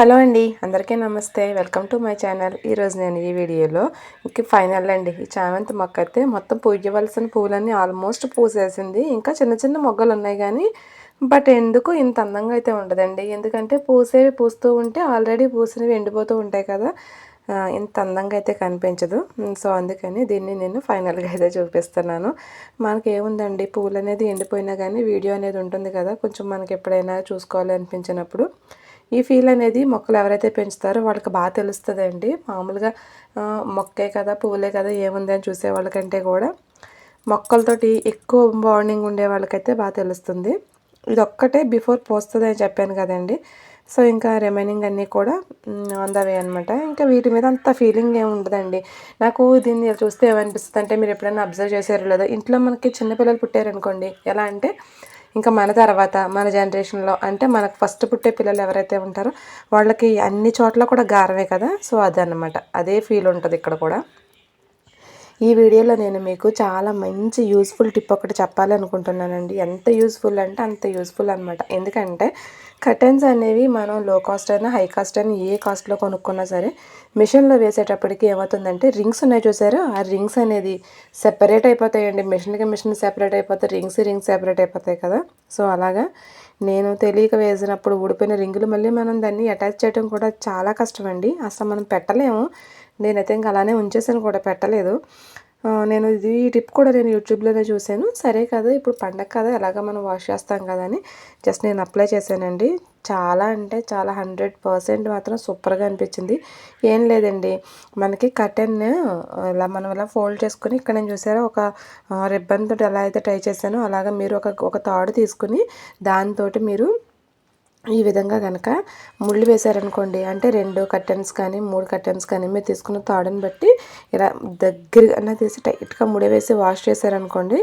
Hello అండి, అందరికీ నమస్తే. Welcome to my channel. ఈరోజు నేను ఈ వీడియోలో ఫైనల్ అండి. ఈ చామంతి మొక్క అయితే మొత్తం పూయవలసిన పూలన్నీ ఆల్మోస్ట్ పూసేసింది. ఇంకా చిన్న చిన్న మొగ్గలు ఉన్నాయి కానీ బట్ ఎందుకు ఇంత అందంగా అయితే ఉండదండి. ఎందుకంటే పూసేవి పూస్తూ ఉంటే ఆల్రెడీ పూసినవి ఎండిపోతూ ఉంటాయి కదా, ఇంత అందంగా అయితే కనిపించదు. సో అందుకని దీన్ని నేను ఫైనల్గా అయితే చూపిస్తున్నాను. మనకి ఏముందండి, పూలు అనేది ఎండిపోయినా కానీ వీడియో అనేది ఉంటుంది కదా, కొంచెం మనకి ఎప్పుడైనా చూసుకోవాలి అనిపించినప్పుడు ఈ ఫీల్ అనేది మొక్కలు ఎవరైతే పెంచుతారో వాళ్ళకి బాగా తెలుస్తుందండి. మామూలుగా మొక్కే కదా, పువ్వులే కదా, ఏముంది అని చూసే వాళ్ళకంటే కూడా మొక్కలతోటి ఎక్కువ బాండింగ్ ఉండే వాళ్ళకైతే బాగా తెలుస్తుంది. ఇది ఒక్కటే బిఫోర్ పోస్తుంది అని చెప్పాను కదండి. సో ఇంకా రిమైనింగ్ అన్నీ కూడా అందవే అనమాట. ఇంకా వీటి మీద అంత ఫీలింగ్ ఏమి ఉండదండి. నాకు దీన్ని చూస్తే ఏమనిపిస్తుంది అంటే, మీరు ఎప్పుడైనా అబ్జర్వ్ చేశారో లేదో, ఇంట్లో మనకి చిన్నపిల్లలు పుట్టారనుకోండి, ఎలా అంటే ఇంకా మన తర్వాత మన జనరేషన్లో అంటే మనకు ఫస్ట్ పుట్టే పిల్లలు ఎవరైతే ఉంటారో వాళ్ళకి అన్ని చోట్ల కూడా గారమే కదా. సో అదనమాట, అదే ఫీల్ ఉంటుంది ఇక్కడ కూడా. ఈ వీడియోలో నేను మీకు చాలా మంచి యూస్ఫుల్ టిప్ ఒకటి చెప్పాలనుకుంటున్నానండి. ఎంత యూస్ఫుల్ అంటే అంత యూస్ఫుల్ అనమాట. ఎందుకంటే కర్టెన్స్ అనేవి మనం లో కాస్ట్ అయినా హై కాస్ట్ అయినా ఏ కాస్ట్లో కొనుక్కున్నా సరే మిషన్లో వేసేటప్పటికి ఏమవుతుందంటే, రింగ్స్ ఉన్నాయి చూసారు, ఆ రింగ్స్ అనేది సెపరేట్ అయిపోతాయండి. మిషన్కి మిషన్ సెపరేట్ అయిపోతాయి, రింగ్స్ సెపరేట్ అయిపోతాయి కదా. సో అలాగా నేను తెలియక వేసినప్పుడు ఊడిపోయిన రింగులు మళ్ళీ మనం దాన్ని అటాచ్ చేయడం కూడా చాలా కష్టం అండి. అసలు మనం పెట్టలేము. నేనైతే ఇంకా అలానే ఉంచేసాను కూడా, పెట్టలేదు. నేను ఈ టిప్ కూడా నేను యూట్యూబ్లోనే చూశాను. సరే కదా, ఇప్పుడు పండగ కదా, ఎలాగ మనం వాష్ చేస్తాం కదా అని జస్ట్ నేను అప్లై చేశానండి. చాలా అంటే చాలా 100% మాత్రం సూపర్గా అనిపించింది. ఏం లేదండి, మనకి కర్టెన్ ఇలా మనం ఇలా ఫోల్డ్ చేసుకుని ఇక్కడ నేను చూసారా ఒక రిబ్బన్ తోటి ఎలా అయితే టై చేశానో అలాగా మీరు ఒక తాడు తీసుకుని దాంతో మీరు ఈ విధంగా కనుక ముళ్ళు వేశారనుకోండి, అంటే 2 కర్టెన్స్ కానీ 3 కర్టెన్స్ కానీ మీరు తీసుకున్న తాడుని బట్టి ఇలా దగ్గరగా తీసి టైట్గా ముడివేసి వాష్ చేశారనుకోండి,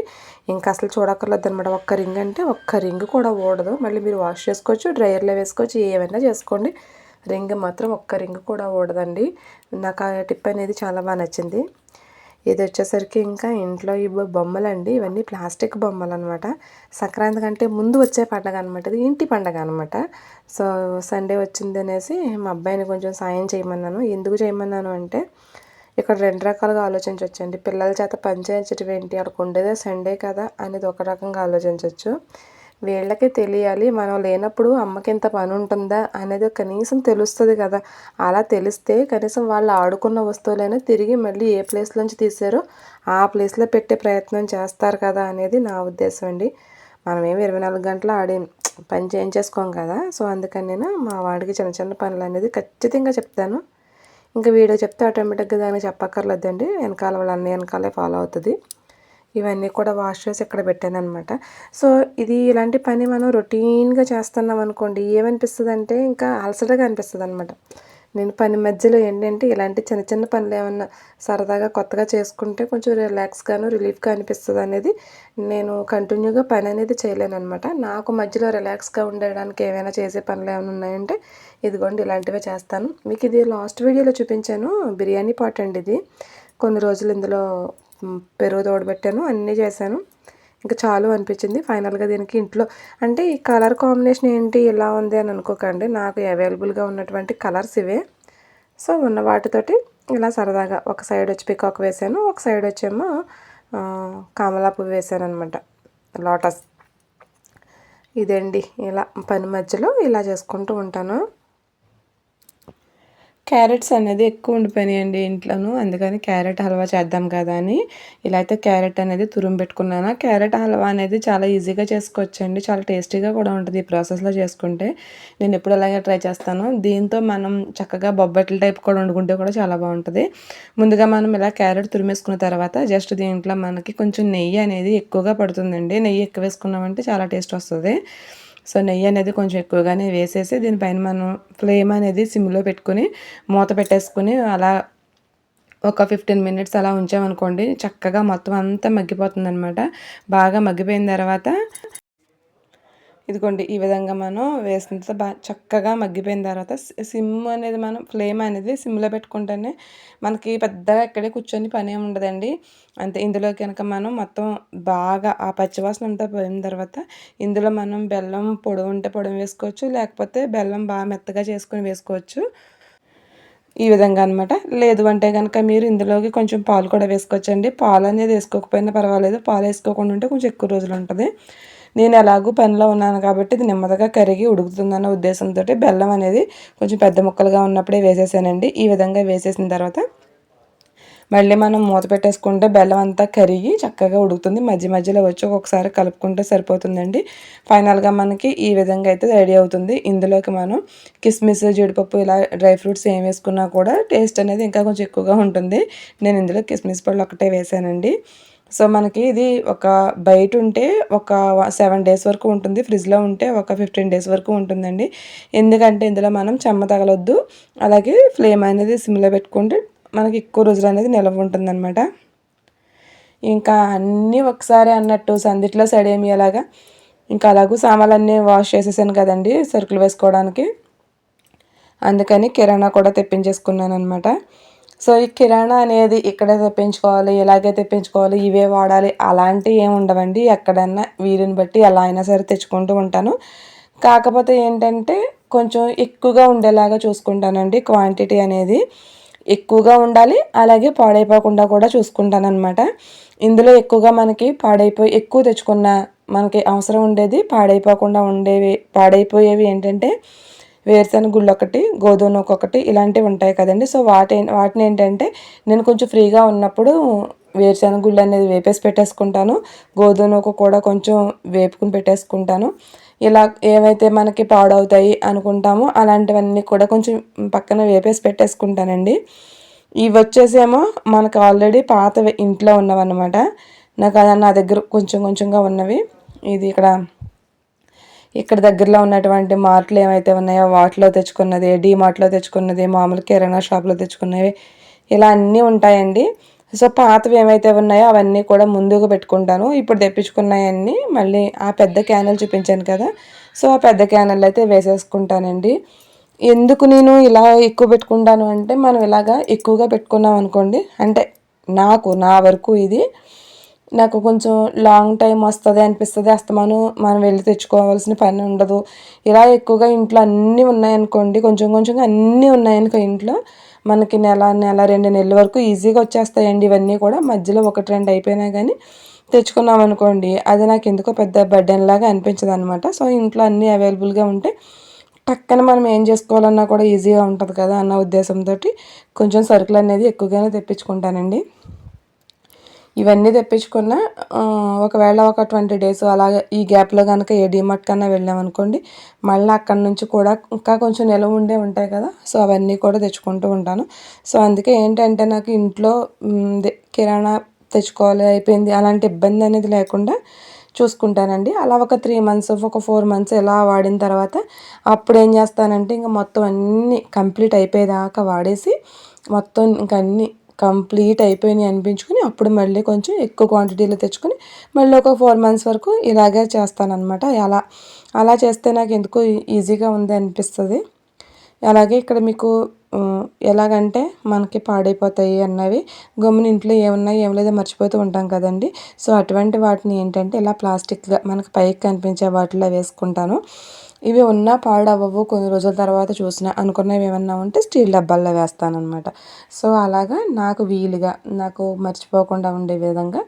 ఇంకా అసలు చూడక్కర్లేదు అనమాట. ఒక్క రింగ్ అంటే ఒక్క రింగ్ కూడా ఊడదు. మళ్ళీ మీరు వాష్ చేసుకోవచ్చు, డ్రైయర్లో వేసుకోవచ్చు, ఏమైనా చేసుకోండి. రింగ్ మాత్రం ఒక్క రింగ్ కూడా ఊడదండి. నాకు ఆ టిప్ అనేది చాలా బాగా నచ్చింది. ఇది వచ్చేసరికి ఇంకా ఇంట్లో బొమ్మలండి. ఇవన్నీ ప్లాస్టిక్ బొమ్మలు అనమాట. సంక్రాంతి కంటే ముందు వచ్చే పండగ అనమాట, ఇది ఇంటి పండగ అనమాట. సో సండే వచ్చింది అనేసి మా అబ్బాయిని కొంచెం సాయం చేయమన్నాను. ఎందుకు చేయమన్నాను అంటే, ఇక్కడ 2 రకాలుగా ఆలోచించవచ్చండి. పిల్లల చేత పని చేయించడం ఏంటి, అక్కడికి ఉండేదే సండే కదా అనేది ఒక రకంగా ఆలోచించవచ్చు. వీళ్ళకి తెలియాలి, మనం లేనప్పుడు అమ్మకి ఇంత పని ఉంటుందా అనేది కనీసం తెలుస్తుంది కదా. అలా తెలిస్తే కనీసం వాళ్ళు ఆడుకున్న వస్తువులైనా తిరిగి మళ్ళీ ఏ ప్లేస్ నుంచి తీసారో ఆ ప్లేస్లో పెట్టే ప్రయత్నం చేస్తారు కదా అనేది నా ఉద్దేశం అండి. మనమేమి 24 గంటలు పని చేయించేసుకోం కదా. సో అందుకని నేను మా వాడికి చిన్న చిన్న పనులు అనేది ఖచ్చితంగా చెప్తాను. ఇంకా వీడియో చెప్తే ఆటోమేటిక్గా దానికి చెప్పక్కర్లేదండి, వెనకాల వాళ్ళ అన్నీ వెనకాలే ఫాలో అవుతుంది. ఇవన్నీ కూడా వాష్ చేసి ఇక్కడ పెట్టాను అనమాట. సో ఇది ఇలాంటి పని మనం రొటీన్గా చేస్తున్నాం అనుకోండి, ఏమనిపిస్తుంది అంటే ఇంకా అలసటగా అనిపిస్తుంది అనమాట. నేను పని మధ్యలో ఏంటంటే ఇలాంటి చిన్న చిన్న పనులు ఏమన్నా సరదాగా కొత్తగా చేసుకుంటే కొంచెం రిలాక్స్గాను రిలీఫ్గా అనిపిస్తుంది అనేది నేను కంటిన్యూగా పని అనేది చేయలేను అనమాట. నాకు మధ్యలో రిలాక్స్గా ఉండడానికి ఏమైనా చేసే పనులు ఏమైనా ఉన్నాయంటే ఇదిగోండి ఇలాంటివే చేస్తాను. మీకు ఇది లాస్ట్ వీడియోలో చూపించాను, బిర్యానీ పాట్ అండి ఇది. కొన్ని రోజులు ఇందులో పెరుగు తోడబెట్టాను, అన్నీ చేశాను. ఇంకా చాలు అనిపించింది ఫైనల్గా దీనికి. ఇంట్లో అంటే ఈ కలర్ కాంబినేషన్ ఏంటి ఇలా ఉంది అని అనుకోకండి, నాకు అవైలబుల్గా ఉన్నటువంటి కలర్స్ ఇవే. సో ఉన్న వాటితోటి ఇలా సరదాగా ఒక సైడ్ వచ్చి పికాక్ వేసాను, ఒక సైడ్ వచ్చేమో కమలా పువ్వు వేసాను అనమాట, లోటస్. ఇదండి, ఇలా పని మధ్యలో ఇలా చేసుకుంటూ ఉంటాను. క్యారెట్స్ అనేది ఎక్కువ ఉండిపోయినాయండి ఇంట్లోనూ, అందుకని క్యారెట్ హల్వా చేద్దాం కదా అని ఇలా అయితే క్యారెట్ అనేది తురుము పెట్టుకున్నాను. క్యారెట్ హల్వా అనేది చాలా ఈజీగా చేసుకోవచ్చండి, చాలా టేస్టీగా కూడా ఉంటుంది ఈ ప్రాసెస్లో చేసుకుంటే. నేను ఎప్పుడు అలాగే ట్రై చేస్తాను. దీంతో మనం చక్కగా బొబ్బట్ల టైప్ కూడా వండుకుంటే కూడా చాలా బాగుంటుంది. ముందుగా మనం ఇలా క్యారెట్ తురిమేసుకున్న తర్వాత జస్ట్ దీంట్లో మనకి కొంచెం నెయ్యి అనేది ఎక్కువగా పడుతుందండి. నెయ్యి ఎక్కువ వేసుకున్నామంటే చాలా టేస్ట్ వస్తుంది. సో నెయ్యి అనేది కొంచెం ఎక్కువగానే వేసేసి దీనిపైన మనం ఫ్లేమ్ అనేది సిమ్లో పెట్టుకుని మూత పెట్టేసుకుని అలా ఒక 15 మినిట్స్ అలా ఉంచామనుకోండి, చక్కగా మొత్తం అంతా మగ్గిపోతుంది అనమాట. బాగా మగ్గిపోయిన తర్వాత ఇదిగోండి ఈ విధంగా మనం వేసిన తర్వాత చక్కగా మగ్గిపోయిన తర్వాత సిమ్ అనేది మనం ఫ్లేమ్ అనేది సిమ్లో పెట్టుకుంటేనే మనకి పెద్దగా ఇక్కడే కూర్చొని పని ఏమి ఉండదండి. అంతే ఇందులో కనుక మనం మొత్తం బాగా ఆ పచ్చివాసన అంతా పోయిన తర్వాత ఇందులో మనం బెల్లం పొడి ఉంటే పొడి వేసుకోవచ్చు, లేకపోతే బెల్లం బాగా మెత్తగా చేసుకొని వేసుకోవచ్చు. ఈ విధంగా అనమాట. లేదు అంటే కనుక మీరు ఇందులోకి కొంచెం పాలు కూడా వేసుకోవచ్చండి. పాలు అనేది వేసుకోకపోయినా పర్వాలేదు, పాలు వేసుకోకుండా ఉంటే కొంచెం ఎక్కువ రోజులు ఉంటుంది. నేను ఎలాగూ పనిలో ఉన్నాను కాబట్టి ఇది నెమ్మదిగా కరిగి ఉడుకుతుందన్న ఉద్దేశంతో బెల్లం అనేది కొంచెం పెద్ద ముక్కలుగా ఉన్నప్పుడే వేసేసానండి. ఈ విధంగా వేసేసిన తర్వాత మళ్ళీ మనం మూత పెట్టేసుకుంటే బెల్లం అంతా కరిగి చక్కగా ఉడుకుతుంది. మధ్య మధ్యలో వచ్చి ఒక్కొక్కసారి కలుపుకుంటే సరిపోతుందండి. ఫైనల్గా మనకి ఈ విధంగా అయితే రెడీ అవుతుంది. ఇందులోకి మనం కిస్మిస్, జీడిపప్పు ఇలా డ్రై ఫ్రూట్స్ ఏం వేసుకున్నా కూడా టేస్ట్ అనేది ఇంకా కొంచెం ఎక్కువగా ఉంటుంది. నేను ఇందులో కిస్మిస్ పళ్ళు ఒకటే వేసానండి. సో మనకి ఇది ఒక బయట ఉంటే ఒక 7 డేస్ వరకు ఉంటుంది, ఫ్రిడ్జ్లో ఉంటే ఒక 15 డేస్ వరకు ఉంటుందండి. ఎందుకంటే ఇందులో మనం చెమ్మ తగలొద్దు, అలాగే ఫ్లేమ్ అనేది సిమ్లో పెట్టుకుంటే మనకి ఎక్కువ రోజులు అనేది నిల్వ ఉంటుందన్నమాట. ఇంకా అన్నీ ఒకసారి అన్నట్టు సందిట్లో సడేమిలాగా ఇంకా అలాగూ సామాన్లన్నీ వాష్ చేసేసాను కదండి సరుకులు వేసుకోవడానికి. అందుకని కిరాణా కూడా తెప్పించేసుకున్నాను అనమాట. సో ఈ కిరాణా అనేది ఇక్కడే తెప్పించుకోవాలి, ఇలాగే తెప్పించుకోవాలి, ఇవే వాడాలి అలాంటివి ఏమి ఉండవండి. ఎక్కడన్నా వీలుని బట్టి ఎలా అయినా సరే తెచ్చుకుంటూ ఉంటాను. కాకపోతే ఏంటంటే కొంచెం ఎక్కువగా ఉండేలాగా చూసుకుంటానండి. క్వాంటిటీ అనేది ఎక్కువగా ఉండాలి, అలాగే పాడైపోకుండా కూడా చూసుకుంటానన్నమాట. ఇందులో ఎక్కువగా మనకి ఎక్కువ తెచ్చుకున్న మనకి అవసరం ఉండేది పాడైపోకుండా పాడైపోయేవి ఏంటంటే వేరుశనగ గుళ్ళు ఒకటి, గోధుమ నూక ఒకటి ఇలాంటివి ఉంటాయి కదండి. సో వాటిని ఏంటంటే నేను కొంచెం ఫ్రీగా ఉన్నప్పుడు వేరుశనగ గుళ్ళు అనేది వేపేసి పెట్టేసుకుంటాను. గోధుమ నూక కూడా కొంచెం వేపుకుని పెట్టేసుకుంటాను. ఇలా ఏవైతే మనకి పాడవుతాయి అనుకుంటామో అలాంటివన్నీ కూడా కొంచెం పక్కన వేపేసి పెట్టేసుకుంటానండి. ఇవి వచ్చేసేమో మనకు ఆల్రెడీ పాత ఇంట్లో ఉన్నవన్నమాట. నా దగ్గర కొంచెం కొంచెంగా ఉన్నవి. ఇది ఇక్కడ దగ్గరలో ఉన్నటువంటి మార్ట్లు ఏమైతే ఉన్నాయో వాటిలో తెచ్చుకున్నది, డీమార్ట్లో తెచ్చుకున్నది, మామూలు కిరాణా షాప్లో తెచ్చుకున్నవి ఇలా అన్నీ ఉంటాయండి. సో పాతవి ఏమైతే ఉన్నాయో అవన్నీ కూడా ముందుగా పెట్టుకుంటాను. ఇప్పుడు తెప్పించుకున్నాయన్నీ మళ్ళీ ఆ పెద్ద క్యానులు చూపించాను కదా, సో ఆ పెద్ద క్యానులు అయితే వేసేసుకుంటానండి. ఎందుకు నేను ఇలా ఎక్కువ పెట్టుకుంటాను అంటే మనం ఇలాగా ఎక్కువగా పెట్టుకున్నాం అనుకోండి, అంటే నా వరకు ఇది నాకు కొంచెం లాంగ్ టైం వస్తుంది అనిపిస్తుంది. మనం వెళ్ళి తెచ్చుకోవాల్సిన పని ఉండదు. ఇలా ఎక్కువగా ఇంట్లో అన్నీ ఉన్నాయనుకోండి, కొంచెం కొంచెంగా అన్నీ ఉన్నాయనుకో ఇంట్లో మనకి నెల 2 నెలల వరకు ఈజీగా వచ్చేస్తాయండి. ఇవన్నీ కూడా మధ్యలో 1 2 అయిపోయినా కానీ తెచ్చుకున్నాం అనుకోండి, అది నాకు ఎందుకో పెద్ద బర్డెన్ లాగా అనిపించదు అనమాట. సో ఇంట్లో అన్నీ అవైలబుల్గా ఉంటే పక్కన మనం ఏం చేసుకోవాలన్నా కూడా ఈజీగా ఉంటుంది కదా అన్న ఉద్దేశంతో కొంచెం సరుకులు అనేది ఎక్కువగానే తెప్పించుకుంటానండి. ఇవన్నీ తెప్పించుకున్న ఒకవేళ ఒక 20 డేస్ అలాగే ఈ గ్యాప్లో కనుక ఏ డీమార్ట్ కన్నా వెళ్ళామనుకోండి, మళ్ళీ అక్కడి నుంచి కూడా ఇంకా కొంచెం నిల్వ ఉంటాయి కదా, సో అవన్నీ కూడా తెచ్చుకుంటూ ఉంటాను. సో అందుకే ఏంటంటే నాకు ఇంట్లో కిరాణా తెచ్చుకోవాలి అయిపోయింది అలాంటి ఇబ్బంది అనేది లేకుండా చూసుకుంటానండి. అలా ఒక 3 మంత్స్, ఒక 4 మంత్స్ ఇలా వాడిన తర్వాత అప్పుడు ఏం చేస్తానంటే ఇంకా మొత్తం అన్నీ కంప్లీట్ అయిపోయేదాకా వాడేసి మొత్తం ఇంక అన్నీ కంప్లీట్ అయిపోయినాయి అనిపించుకొని అప్పుడు మళ్ళీ కొంచెం ఎక్కువ క్వాంటిటీలో తెచ్చుకొని మళ్ళీ ఒక 4 మంత్స్ వరకు ఇలాగే చేస్తానన్నమాట. అలా చేస్తే నాకు ఎందుకో ఈజీగా ఉంది అనిపిస్తుంది. అలాగే ఇక్కడ మీకు ఎలాగంటే మనకి పాడైపోతాయి అన్నవి గమ్మున ఇంట్లో ఏమున్నాయి ఏం లేదో మర్చిపోతూ ఉంటాం కదండి. సో అటువంటి వాటిని ఏంటంటే ఇలా ప్లాస్టిక్గా మనకు పైకి కనిపించే వాటిలో వేసుకుంటాను. ఇవి ఉన్నా పాడవ్వవు, కొన్ని రోజుల తర్వాత చూసిన అనుకున్నవి ఏమన్నా ఉంటే స్టీల్ డబ్బాల్లో వేస్తానన్నమాట. సో అలాగా నాకు వీలుగా నాకు మర్చిపోకుండా ఉండే విధంగా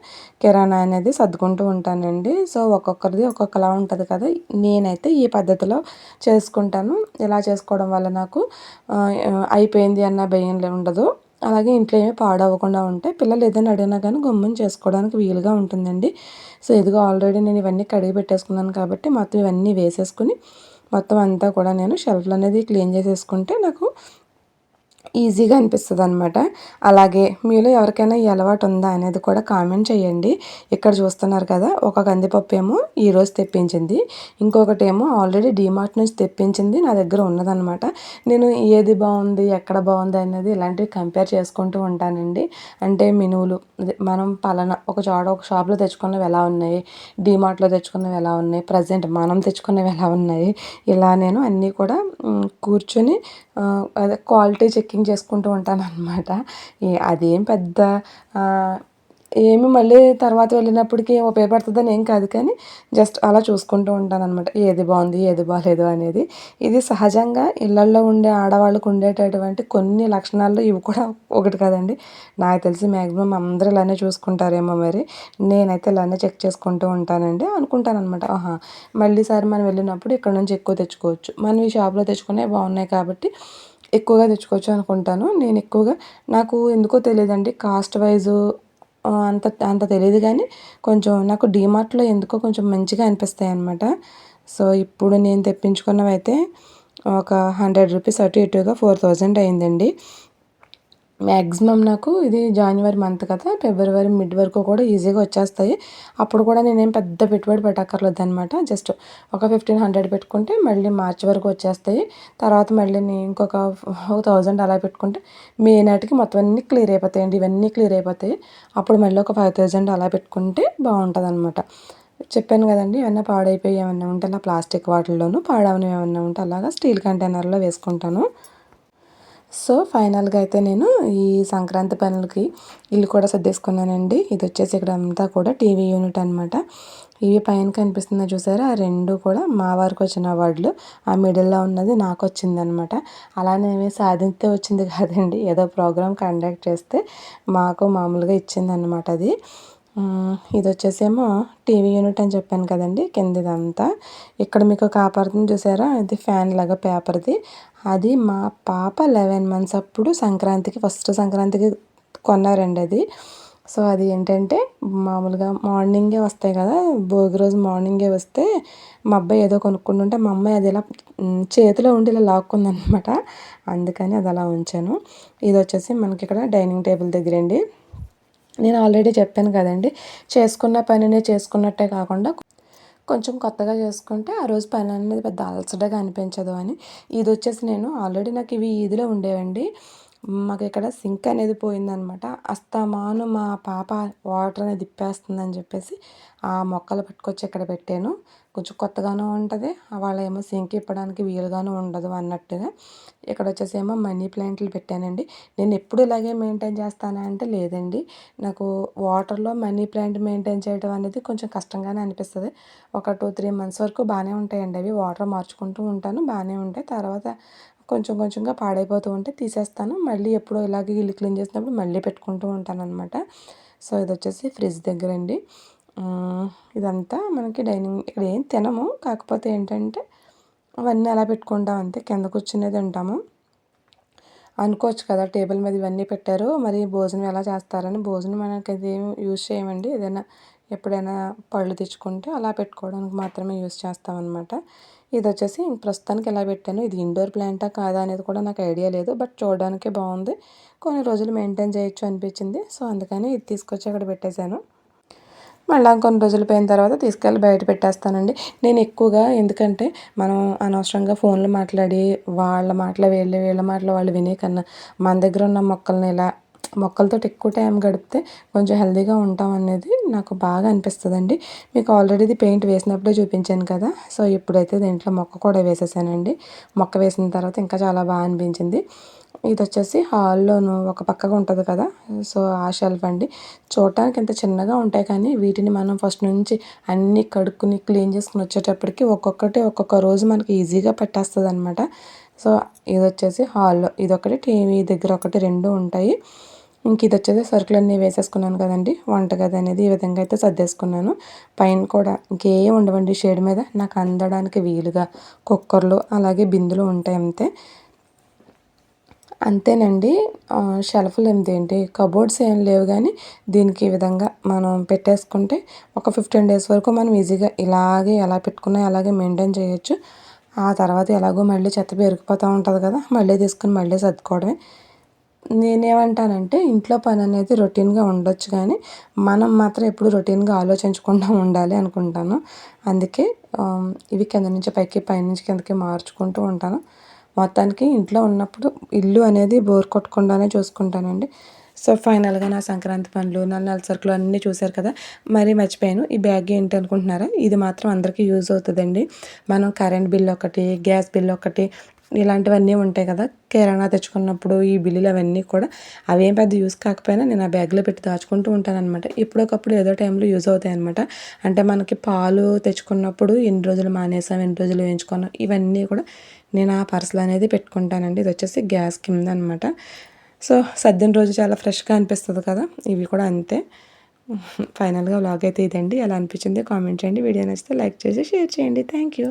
కిరాణా అనేది సర్దుకుంటూ ఉంటానండి. సో ఒక్కొక్కరిది ఒక్కొక్కలా ఉంటుంది కదా, నేనైతే ఈ పద్ధతిలో చేసుకుంటాను. ఇలా చేసుకోవడం వల్ల నాకు అయిపోయింది అన్న భయం ఉండదు. అలాగే ఇంట్లో ఏమీ పాడవకుండా ఉంటే పిల్లలు ఏదైనా అడిగినా కానీ గమ్మున చేసుకోవడానికి వీలుగా ఉంటుందండి. సో ఇదిగో ఆల్రెడీ నేను ఇవన్నీ కడిగి పెట్టేసుకున్నాను కాబట్టి మొత్తం ఇవన్నీ వేసేసుకుని మొత్తం అంతా కూడా నేను షెల్ఫ్లు అనేది క్లీన్ చేసేసుకుంటే నాకు ఈజీగా అనిపిస్తుంది అనమాట. అలాగే మీలో ఎవరికైనా ఈ అలవాటు ఉందా అనేది కూడా కామెంట్ చేయండి. ఇక్కడ చూస్తున్నారు కదా, ఒక కందిపప్పు ఏమో ఈరోజు తెప్పించింది, ఇంకొకటేమో ఆల్రెడీ డీమార్ట్ నుంచి తెప్పించింది నా దగ్గర ఉన్నదనమాట. నేను ఏది బాగుంది ఎక్కడ బాగుంది అనేది ఇలాంటివి కంపేర్ చేసుకుంటూ ఉంటానండి. అంటే మెనూలు మనం పలానా ఒక షాప్లో తెచ్చుకున్నవి ఎలా ఉన్నాయి, డీమార్ట్లో తెచ్చుకున్నవి ఎలా ఉన్నాయి, ప్రజెంట్ మనం తెచ్చుకున్నవి ఎలా ఉన్నాయి, ఇలా నేను అన్నీ కూడా కూర్చొని అదే క్వాలిటీ చెకింగ్ చేసుకుంటూ ఉంటానన్నమాట. అదేం పెద్ద ఏమి మళ్ళీ తర్వాత వెళ్ళినప్పటికీ ఉపయోగపడుతుందని ఏం కాదు, కానీ జస్ట్ అలా చూసుకుంటూ ఉంటానన్నమాట. ఏది బాగుంది ఏది బాగాలేదు అనేది. ఇది సహజంగా ఇళ్లల్లో ఉండే ఆడవాళ్ళకు ఉండేటటువంటి కొన్ని లక్షణాల్లో ఇవి కూడా ఒకటి కదండి. నాకు తెలిసి మ్యాక్సిమం అందరూ ఇలానే చూసుకుంటారేమో మరి. నేనైతే ఇలానే చెక్ చేసుకుంటూ ఉంటానండి. అనుకుంటానన్నమాట, ఆహా మళ్ళీసారి మనం వెళ్ళినప్పుడు ఇక్కడ నుంచి ఎక్కువ తెచ్చుకోవచ్చు, మనం ఈ షాప్లో తెచ్చుకునే బాగున్నాయి కాబట్టి ఎక్కువగా తెచ్చుకోవచ్చు అనుకుంటాను. నేను ఎక్కువగా నాకు ఎందుకో తెలియదండి, కాస్ట్ వైజు అంత అంత తెలియదు, కానీ కొంచెం నాకు డీమార్ట్లో ఎందుకో కొంచెం మంచిగా అనిపిస్తాయి అన్నమాట. సో ఇప్పుడు నేను తెప్పించుకున్నవైతే ఒక 100 రూపీస్ అటు ఇటుగా 4000 అయిందండి. మ్యాక్సిమం నాకు ఇది జాన్యువరి మంత్ కదా, ఫిబ్రవరి మిడ్ వరకు కూడా ఈజీగా వచ్చేస్తాయి. అప్పుడు కూడా నేనేం పెద్ద పెట్టుబడి పెట్టక్కర్లేదు అనమాట. జస్ట్ ఒక 1500 పెట్టుకుంటే మళ్ళీ మార్చి వరకు వచ్చేస్తాయి. తర్వాత మళ్ళీ నేను ఇంకొక 1000 అలా పెట్టుకుంటే మే నాటికి మొత్తం అన్నీ క్లియర్ అయిపోతాయండి. ఇవన్నీ క్లియర్ అయిపోతాయి. అప్పుడు మళ్ళీ ఒక 5000 అలా పెట్టుకుంటే బాగుంటుంది అనమాట. చెప్పాను కదండి, ఏమన్నా పాడైపోయి ఏమన్నా ఉంటే అలా ప్లాస్టిక్ వాటిల్లోనూ, పాడవనివి ఏమన్నా ఉంటే అలాగా స్టీల్ కంటైనర్లో వేసుకుంటాను. సో ఫైనల్గా అయితే నేను ఈ సంక్రాంతి పనులకి ఇల్లు కూడా సర్దేసుకున్నానండి. ఇది వచ్చేసి ఇక్కడ అంతా కూడా టీవీ యూనిట్ అనమాట. ఇవి పైన కనిపిస్తున్నాయి చూసారా, ఆ రెండు కూడా మా వారికి వచ్చిన అవార్డులు. ఆ మిడిల్లో ఉన్నది నాకు వచ్చిందనమాట. అలానే సాధిస్తే వచ్చింది కాదండి, ఏదో ప్రోగ్రామ్ కండక్ట్ చేస్తే మాకు మామూలుగా ఇచ్చిందనమాట అది. ఇది వచ్చేసేమో టీవీ యూనిట్ అని చెప్పాను కదండి, కిందిదంతా. ఇక్కడ మీకు కాపాడుతుంది చూసారా, ఇది ఫ్యాన్ లాగా పేపర్ది. అది మా పాప 11 మంత్స్ అప్పుడు సంక్రాంతికి, ఫస్ట్ సంక్రాంతికి కొన్నారండి అది. సో అది ఏంటంటే మామూలుగా మార్నింగే వస్తాయి కదా, భోగి రోజు మార్నింగే వస్తే మా అబ్బాయి ఏదో కొనుక్కుంటుంటే మా అమ్మాయి అది ఇలా చేతిలో ఉండి ఇలా లాక్కుందనమాట. అందుకని అది అలా ఉంచాను. ఇది వచ్చేసి మనకి ఇక్కడ డైనింగ్ టేబుల్ దగ్గరండి. నేను ఆల్రెడీ చెప్పాను కదండి, చేసుకున్న పనినే చేసుకున్నట్టే కాకుండా కొంచెం కొత్తగా చేసుకుంటే ఆ రోజు పని అనేది పెద్ద అలసటగా అనిపించదు అని. ఇది వచ్చేసి నేను ఆల్రెడీ నాకు ఇవి ఈదిలో ఉండేవండి. మాకు ఇక్కడ సింక్ అనేది పోయిందనమాట. అస్తమాను మా పాప వాటర్ అనేది తిప్పేస్తుందని చెప్పేసి ఆ మొక్కలు పట్టుకొచ్చి ఇక్కడ పెట్టాను. కొంచెం కొత్తగానూ ఉంటుంది, వాళ్ళేమో సింక్ ఇప్పడానికి వీలుగాను ఉండదు అన్నట్టుగా. ఇక్కడ వచ్చేసేమో మనీ ప్లాంట్లు పెట్టానండి. నేను ఎప్పుడు ఇలాగే మెయింటైన్ చేస్తానా అంటే లేదండి, నాకు వాటర్లో మనీ ప్లాంట్ మెయింటైన్ చేయడం అనేది కొంచెం కష్టంగానే అనిపిస్తుంది. ఒక 2-3 మంత్స్ వరకు బాగానే ఉంటాయండి అవి, వాటర్ మార్చుకుంటూ ఉంటాను, బాగానే ఉంటాయి. తర్వాత కొంచెం కొంచెంగా పాడైపోతూ ఉంటే తీసేస్తాను. మళ్ళీ ఎప్పుడో ఇలాగే ఇల్లు క్లీన్ చేసినప్పుడు మళ్ళీ పెట్టుకుంటూ ఉంటాను అనమాట. సో ఇది వచ్చేసి ఫ్రిడ్జ్ దగ్గర అండి. ఇదంతా మనకి డైనింగ్, ఇక్కడ ఏం తినము, కాకపోతే ఏంటంటే అవన్నీ అలా పెట్టుకుంటాం అంతే, కింద కూర్చునే తింటాము. అనుకోవచ్చు కదా, టేబుల్ మీద ఇవన్నీ పెట్టారు మరి భోజనం ఎలా చేస్తారని. భోజనం మనకి అది యూజ్ చేయమండి, ఏదైనా ఎప్పుడైనా పళ్ళు తెచ్చుకుంటే అలా పెట్టుకోవడానికి మాత్రమే యూజ్ చేస్తామన్నమాట. ఇది వచ్చేసి ప్రస్తుతానికి ఎలా పెట్టాను, ఇది ఇండోర్ ప్లాంటా కాదా అనేది కూడా నాకు ఐడియా లేదు, బట్ చూడడానికే బాగుంది, కొన్ని రోజులు మెయింటైన్ చేయొచ్చు అనిపించింది. సో అందుకని ఇది తీసుకొచ్చి అక్కడ పెట్టేశాను. మళ్ళీ కొన్ని రోజులు పోయిన తర్వాత తీసుకెళ్ళి బయట పెట్టేస్తానండి. నేను ఎక్కువగా, ఎందుకంటే మనం అనవసరంగా ఫోన్లు మాట్లాడి వాళ్ళ మాటలు వీళ్ళ మాటలు వాళ్ళు వినే కన్నా మన దగ్గర ఉన్న మొక్కల్ని ఇలా మొక్కలతో ఎక్కువ టైం గడిపితే కొంచెం హెల్తీగా ఉంటాం అనేది నాకు బాగా అనిపిస్తుందండి. మీకు ఆల్రెడీ ఇది పెయింట్ వేసినప్పుడే చూపించాను కదా, సో ఇప్పుడైతే దీంట్లో మొక్క కూడా వేసేసానండి. మొక్క వేసిన తర్వాత ఇంకా చాలా బాగా అనిపించింది. ఇది వచ్చేసి హాల్లోను ఒక పక్కగా ఉంటుంది కదా, సో ఆ షెల్ఫ్ అండి. చూడటానికి ఇంత చిన్నగా ఉంటాయి, కానీ వీటిని మనం ఫస్ట్ నుంచి అన్నీ కడుక్కుని క్లీన్ చేసుకుని వచ్చేటప్పటికి ఒక్కొక్కటి ఒక్కొక్క రోజు మనకి ఈజీగా పట్టేస్తుంది అనమాట. సో ఇది వచ్చేసి హాల్లో ఇదొకటి, టీవీ దగ్గర ఒకటి, రెండు ఉంటాయి. ఇంక ఇది వచ్చేసి సరుకులన్నీ వేసేసుకున్నాను కదండి, వంటగది అనేది ఈ విధంగా అయితే సర్దేసుకున్నాను. పైన కూడా ఇంకేం ఉండవండి షేడ్ మీద, నాకు అందడానికి వీలుగా కుక్కర్లు అలాగే బిందులు ఉంటాయి అంతే. అంతేనండి. షెల్ఫ్లు ఏంటి కబోర్డ్స్ ఏం లేవు, కానీ దీనికి ఈ విధంగా మనం పెట్టేసుకుంటే ఒక 15 డేస్ వరకు మనం ఈజీగా ఇలాగే ఎలా పెట్టుకున్నా అలాగే మెయింటైన్ చేయొచ్చు. ఆ తర్వాత ఎలాగో మళ్ళీ చెత్త పెరిగిపోతూ ఉంటుంది కదా, మళ్ళీ తీసుకుని మళ్ళీ సర్దుకోవడమే. నేనేమంటానంటే ఇంట్లో పని అనేది రొటీన్‌గా ఉండొచ్చు కానీ, మనం మాత్రం ఎప్పుడు రొటీన్‌గా ఆలోచించకుండా ఉండాలి అనుకుంటాను. అందుకే ఇవి కింద నుంచి పైకి, పైనుంచి కిందకి మార్చుకుంటూ ఉంటాను. మొత్తానికి ఇంట్లో ఉన్నప్పుడు ఇల్లు అనేది బోర్ కొట్టకుండానే చూసుకుంటానండి. సో, ఫైనల్‌గా నా సంక్రాంతి పనులు, నా నెల సరుకులు అన్నీ చూసారు కదా! మరి మర్చిపోయాను. ఈ బ్యాగ్ ఏంటి అనుకుంటున్నారా? ఇది మాత్రం అందరికీ యూజ్ అవుతదండి. మనం కరెంట్ బిల్ ఒకటి, గ్యాస్ బిల్ ఒకటి ఇలాంటివన్నీ ఉంటాయి కదా! కిరాణా తెచ్చుకున్నప్పుడు ఈ బిల్లులు అవన్నీ కూడా అవేం పెద్ద యూజ్ కాకపోయినా నేను ఆ బ్యాగ్‌లో పెట్టి దాచుకుంటూ ఉంటాననమాట. ఎప్పుడోకప్పుడు ఏదో టైంలో యూజ్ అవుతాయనమాట. అంటే మనకి పాలు తెచ్చుకున్నప్పుడు ఎన్ని రోజులు మానేసాం, ఎన్ని రోజులు వేయించుకున్నాం ఇవన్నీ కూడా నేను ఆ పర్స్‌లో అనేది పెట్టుకుంటానండి. ఇది వచ్చేసి గ్యాస్ కిందనమాట. సో, సర్దిన రోజు చాలా ఫ్రెష్‌గా అనిపిస్తది కదా! ఇవి కూడా అంతే. ఫైనల్‌గా వ్లాగ్ అయితే ఇదండి. ఎలా అనిపించిందో కామెంట్ చేయండి. వీడియో నచ్చితే లైక్ చేసి షేర్ చేయండి. Thank you.